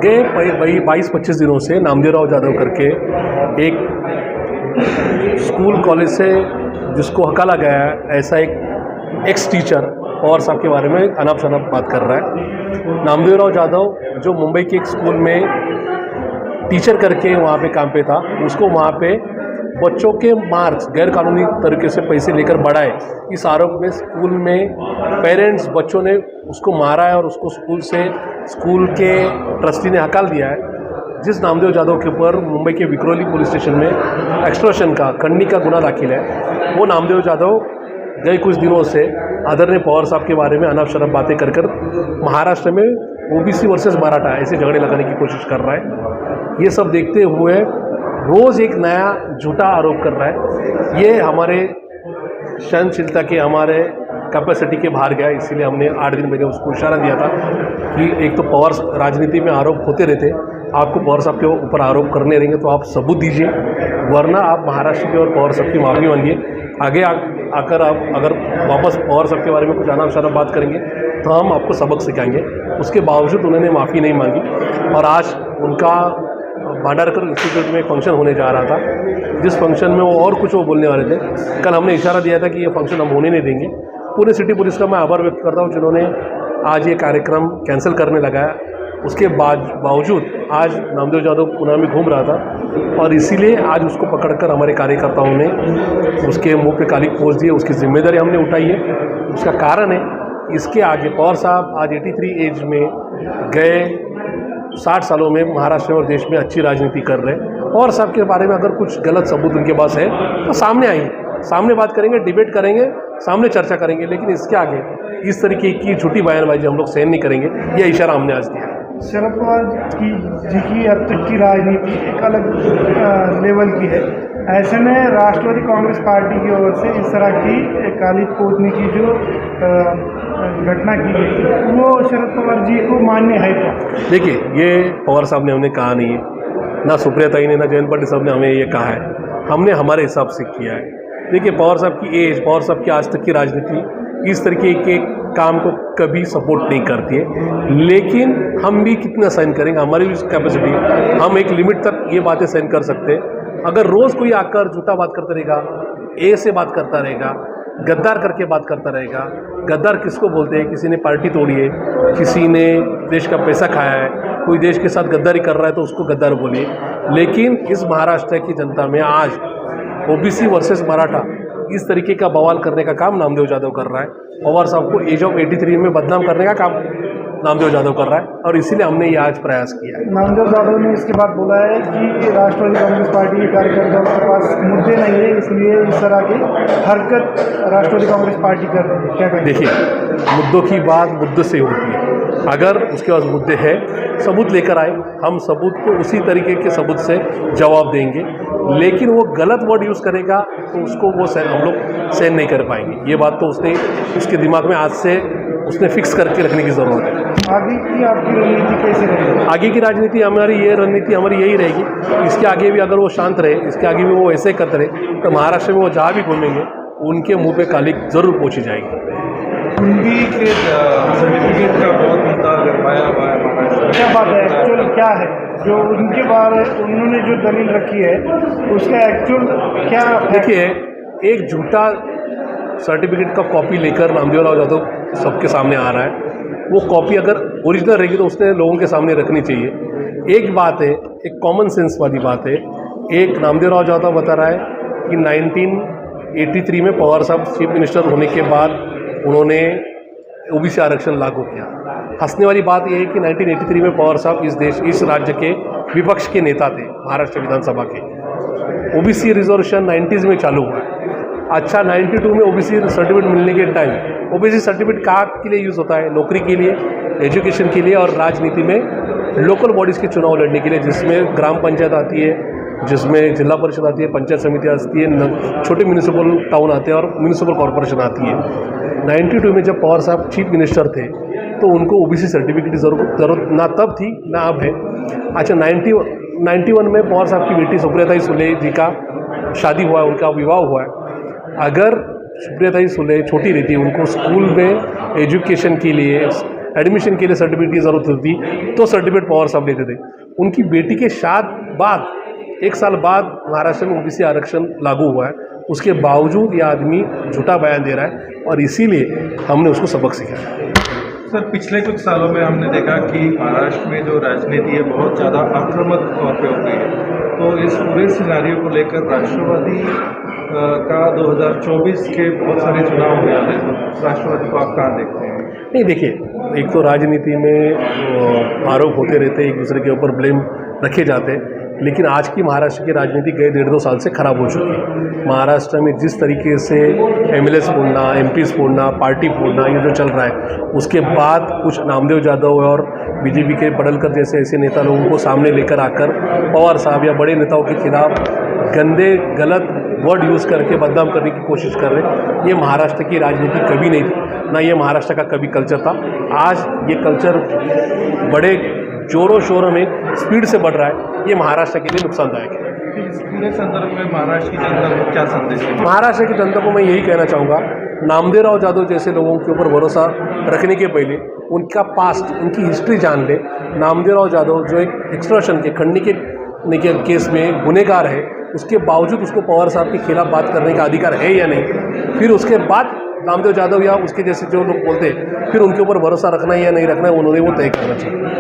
गए 22-25 दिनों से नामदेवराव जाधव करके एक स्कूल कॉलेज से जिसको हकाला गया है, ऐसा एक एक्स टीचर पवार साहब के बारे में अनाप शनाप बात कर रहा है। नामदेवराव जाधव जो मुंबई के एक स्कूल में टीचर करके वहाँ पे काम पे था, उसको वहाँ पे बच्चों के मार्क्स गैर कानूनी तरीके से पैसे लेकर बढ़ाए, इस आरोप में स्कूल में पेरेंट्स बच्चों ने उसको मारा है और उसको स्कूल के ट्रस्टी ने हकाल दिया है। जिस नामदेव जाधव के ऊपर मुंबई के विक्रोली पुलिस स्टेशन में एक्सटॉर्शन का खंडनी का गुना दाखिल है, वो नामदेव जाधव गए कुछ दिनों से आदरणीय पवार साहब के बारे में अनाप शनाप बातें कर महाराष्ट्र में ओबीसी वर्सेस मराठा ऐसे झगड़े लगाने की कोशिश कर रहा है। ये सब देखते हुए रोज़ एक नया झूठा आरोप कर रहा है। ये हमारे सहनशीलता के, हमारे कैपेसिटी के बाहर गया। इसीलिए हमने 8 दिन पहले उसको इशारा दिया था कि एक तो पवार राजनीति में आरोप होते रहते, आपको पवार साहब के ऊपर आरोप करने रहेंगे तो आप सबूत दीजिए, वरना आप महाराष्ट्र के और पवार साहब की माफ़ी मांगिए। आगे आकर आप अगर वापस पवार साहब के बारे में कुछ अनाप शनाप बात करेंगे तो हम आपको सबक सिखाएंगे। उसके बावजूद उन्होंने माफ़ी नहीं मांगी और आज उनका भांडारकर इंस्टीट्यूट में एक फंक्शन होने जा रहा था, जिस फंक्शन में वो और कुछ वो बोलने वाले थे। कल हमने इशारा दिया था कि ये फंक्शन हम होने नहीं देंगे। पूरे सिटी पुलिस का मैं आभार व्यक्त करता हूँ जिन्होंने आज ये कार्यक्रम कैंसिल करने लगाया। उसके बावजूद आज नामदेव जाधव पुणे में घूम रहा था और इसीलिए आज उसको पकड़कर हमारे कार्यकर्ताओं ने उसके मुंह पे काली पोंछ दी है। उसकी जिम्मेदारी हमने उठाई है। उसका कारण है इसके आगे पवार साहब आज 83 एज में गए 60 सालों में महाराष्ट्र और देश में अच्छी राजनीति कर रहे हैं। पवार साहब के बारे में अगर कुछ गलत सबूत उनके पास है तो सामने आइए, सामने बात करेंगे, डिबेट करेंगे, सामने चर्चा करेंगे, लेकिन इसके आगे इस तरीके की झूठी बयानबाजी हम लोग सहन नहीं करेंगे। यह इशारा हमने आज दिया। शरद पवार जी की अब तक की राजनीति एक अलग लेवल की है। ऐसे में राष्ट्रवादी कांग्रेस पार्टी की ओर से इस तरह की काली पोतने की जो घटना की गई वो शरद पवार जी को मान्य है क्या? देखिए, ये पवार साहब ने हमने कहा नहीं है, ना सुप्रिया ने, ना जयंत पाटिल साहब ने हमें ये कहा है। हमने हमारे हिसाब से किया है। देखिए, पवार साहब की एज, पवार साहब की आज तक की राजनीति इस तरीके के काम को कभी सपोर्ट नहीं करती है, लेकिन हम भी कितना सहन करेंगे, हमारी भी कैपेसिटी, हम एक लिमिट तक ये बातें सहन कर सकते हैं। अगर रोज़ कोई आकर झूठा बात करता रहेगा, ए से बात करता रहेगा, गद्दार करके बात करता रहेगा। गद्दार किसको बोलते हैं? किसी ने पार्टी तोड़ी है, किसी ने देश का पैसा खाया है, कोई देश के साथ गद्दारी कर रहा है तो उसको गद्दार बोलिए। लेकिन इस महाराष्ट्र की जनता में आज ओबीसी वर्सेस मराठा इस तरीके का बवाल करने का काम नामदेव जाधव कर रहा है। पवार साहब को एज ऑफ 83 में बदनाम करने का काम नामदेव जाधव कर रहा है और इसीलिए हमने ये आज प्रयास किया है। नामदेव जाधव ने इसके बाद बोला है कि राष्ट्रवादी कांग्रेस पार्टी के कार्यकर्ताओं के पास मुद्दे नहीं है, इसलिए इस तरह की हरकत राष्ट्रवादी कांग्रेस पार्टी कर रही है। क्या कहें? देखिए, मुद्दों की बात मुद्दे से होती है। अगर उसके पास मुद्दे हैं, सबूत लेकर आए, हम सबूत को उसी तरीके के सबूत से जवाब देंगे। लेकिन वो गलत वर्ड यूज़ करेगा तो उसको वो हम लोग सहन नहीं कर पाएंगे। ये बात तो उसके दिमाग में आज से उसने फिक्स करके रखने की ज़रूरत है। आगे की आपकी रणनीति कैसे रहेगी? आगे की राजनीति रणनीति हमारी यही रहेगी। इसके आगे भी अगर वो शांत रहे, इसके आगे भी वो ऐसे करते रहे तो महाराष्ट्र में वो जहाँ भी घूमेंगे उनके मुंह पे काली जरूर पहुँची जाएगी। हिंदी के सर्टिफिकेट का बहुत मुद्दा गरमाया हुआ है महाराष्ट्र। क्या बात है? एक्चुअल क्या है जो उनके बारे उन्होंने जो दलील रखी है उसका एक्चुअल क्या? देखिए, एक झूठा सर्टिफिकेट का कॉपी लेकर नामदेवराव जाधव सबके सामने आ रहा है। वो कॉपी अगर ओरिजिनल रहेगी तो उसने लोगों के सामने रखनी चाहिए। एक बात है, एक कॉमन सेंस वाली बात है। एक नामदेवराव जाधव बता रहा है कि 1983 में पवार साहब चीफ मिनिस्टर होने के बाद उन्होंने ओबीसी आरक्षण लागू किया। हंसने वाली बात यह है कि 1983 में पवार साहब इस राज्य के विपक्ष के नेता थे, महाराष्ट्र विधानसभा के। ओबीसी रिजर्वेशन 90s में चालू हुआ। अच्छा, 92 में ओबीसी सर्टिफिकेट मिलने के टाइम ओबीसी सर्टिफिकेट कहाँ के लिए यूज़ होता है? नौकरी के लिए, एजुकेशन के लिए और राजनीति में लोकल बॉडीज़ के चुनाव लड़ने के लिए, जिसमें ग्राम पंचायत आती है, जिसमें जिला परिषद आती है, पंचायत समिति आती है, छोटे म्यूनिसिपल टाउन आते हैं और म्यूनिसिपल कॉरपोरेशन आती है। 92 में जब पवार साहब चीफ मिनिस्टर थे तो उनको ओबीसी सर्टिफिकेट की ज़रूरत ना तब थी ना अब है। अच्छा, 91 में पवार साहब की बेटी सुप्रिया सुले जी का शादी हुआ है, उनका विवाह हुआ है। अगर सुप्रिया सुले छोटी रहती, उनको स्कूल में एजुकेशन के लिए एडमिशन के लिए सर्टिफिकेट की ज़रूरत होती तो सर्टिफिकेट पवार साहब लेते थे। उनकी बेटी के बाद 1 साल बाद महाराष्ट्र में ओबीसी आरक्षण लागू हुआ है, उसके बावजूद ये आदमी झूठा बयान दे रहा है और इसीलिए हमने उसको सबक सिखाया। सर, पिछले कुछ सालों में हमने देखा कि महाराष्ट्र में जो राजनीति है बहुत ज़्यादा आक्रामक तौर पे हो गई है, तो इस पूरे सिनारियो को लेकर राष्ट्रवादी का 2024 के बहुत सारे चुनाव हुए हैं, तो राष्ट्रवादी को आप कहाँ देखते हैं? नहीं, देखिए, एक तो राजनीति में आरोप होते रहते, एक दूसरे के ऊपर ब्लेम रखे जाते, लेकिन आज की महाराष्ट्र की राजनीति गए 1.5-2 साल से ख़राब हो चुकी है। महाराष्ट्र में जिस तरीके से एमएलएस फोड़ना, एमपीज़ फोड़ना, पार्टी फोड़ना, ये जो चल रहा है, उसके बाद कुछ नामदेव यादव और बीजेपी के पडलकर जैसे ऐसे नेता लोगों को सामने लेकर आकर पवार साहब या बड़े नेताओं के खिलाफ गंदे गलत वर्ड यूज़ करके बदनाम करने की कोशिश कर रहे हैं। ये महाराष्ट्र की राजनीति कभी नहीं थी, ना ये महाराष्ट्र का कभी कल्चर था। आज ये कल्चर बड़े जोरों शोरों में स्पीड से बढ़ रहा है, ये महाराष्ट्र के लिए नुकसानदायक है। इस पूरे संदर्भ में महाराष्ट्र की जनता को क्या संदेश है? महाराष्ट्र की जनता को मैं यही कहना चाहूँगा, नामदेवराव जाधव जैसे लोगों के ऊपर भरोसा रखने के पहले उनका पास्ट, उनकी हिस्ट्री जान ले। नामदेवराव जाधव जो एक एक्सटॉर्शन के खंडनी के केस में गुनहगार है, उसके बावजूद उसको पवार साहब के खिलाफ बात करने का अधिकार है या नहीं, फिर उसके बाद नामदेव जाधव या उसके जैसे जो लोग बोलते हैं फिर उनके ऊपर भरोसा रखना है या नहीं रखना है, उन्होंने वो तय करना चाहिए।